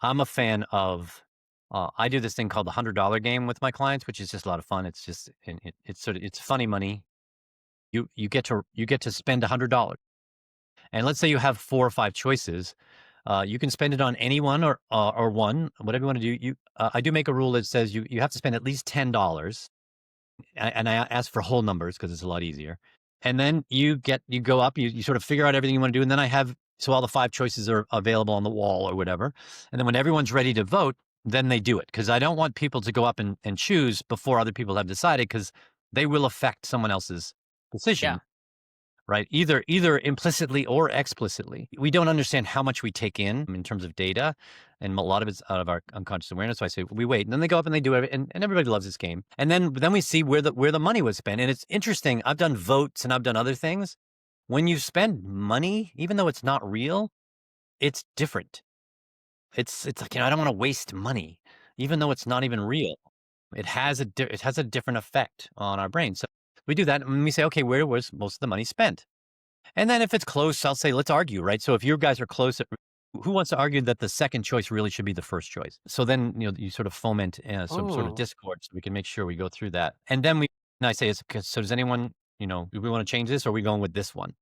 I'm a fan of, I do this thing called the $100 game with my clients, which is just a lot of fun. It's just, it's sort of, it's funny money. You get to spend $100. And let's say you have 4 or 5 choices. You can spend it on any one or one, whatever you want to do. I do make a rule that says you have to spend at least $10, and I ask for whole numbers because it's a lot easier. And then you go up, you sort of figure out everything you want to do, and then I have so all the 5 choices are available on the wall or whatever. And then when everyone's ready to vote, then they do it because I don't want people to go up and choose before other people have decided because they will affect someone else's Yeah. decision, right? Either implicitly or explicitly. We don't understand how much we take in terms of data, and a lot of it's out of our unconscious awareness. So I say we wait, and then they go up and they do it, and everybody loves this game. And then we see where the money was spent, and it's interesting. I've done votes and I've done other things. When you spend money, even though it's not real, it's different. It's like, I don't want to waste money, even though it's not even real. It has a different effect on our brain. So we do that, and we say, okay, where was most of the money spent? And then if it's close, I'll say, let's argue, right? So if you guys are close, who wants to argue that the second choice really should be the first choice? So then, you sort of foment some sort of Oh, discord so we can make sure we go through that. And then and I say, so does anyone, do we want to change this or are we going with this one?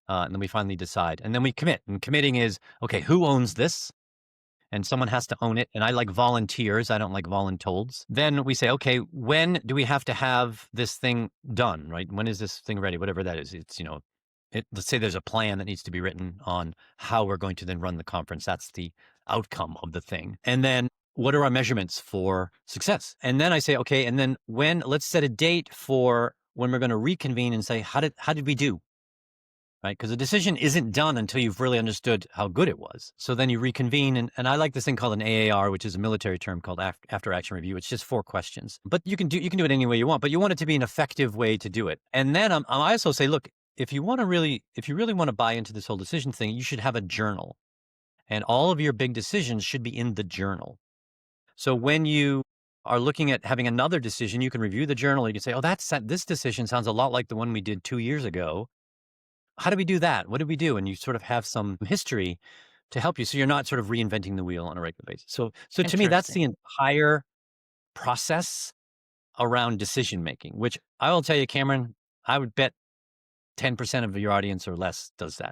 And then we finally decide. And then we commit. And committing is, okay, who owns this? And someone has to own it. And I like volunteers. I don't like voluntolds. Then we say, okay, when do we have to have this thing done, right? When is this thing ready? Whatever that is. Let's say there's a plan that needs to be written on how we're going to then run the conference. That's the outcome of the thing. And then what are our measurements for success? And then I say, okay, and then let's set a date for when we're going to reconvene and say, how did we do? Right? Because the decision isn't done until you've really understood how good it was. So then you reconvene, and I like this thing called an AAR, which is a military term called after action review. It's just 4 questions, but you can do it any way you want, but you want it to be an effective way to do it. And then I also say, look, if you really want to buy into this whole decision thing, you should have a journal, and all of your big decisions should be in the journal. So when you are looking at having another decision, you can review the journal. You can say, oh, this decision sounds a lot like the one we did 2 years ago. How do we do that? What did we do? And you sort of have some history to help you. So you're not sort of reinventing the wheel on a regular basis. So to me, that's the interesting. entire process around decision making, which I will tell you, Cameron, I would bet 10% of your audience or less does that.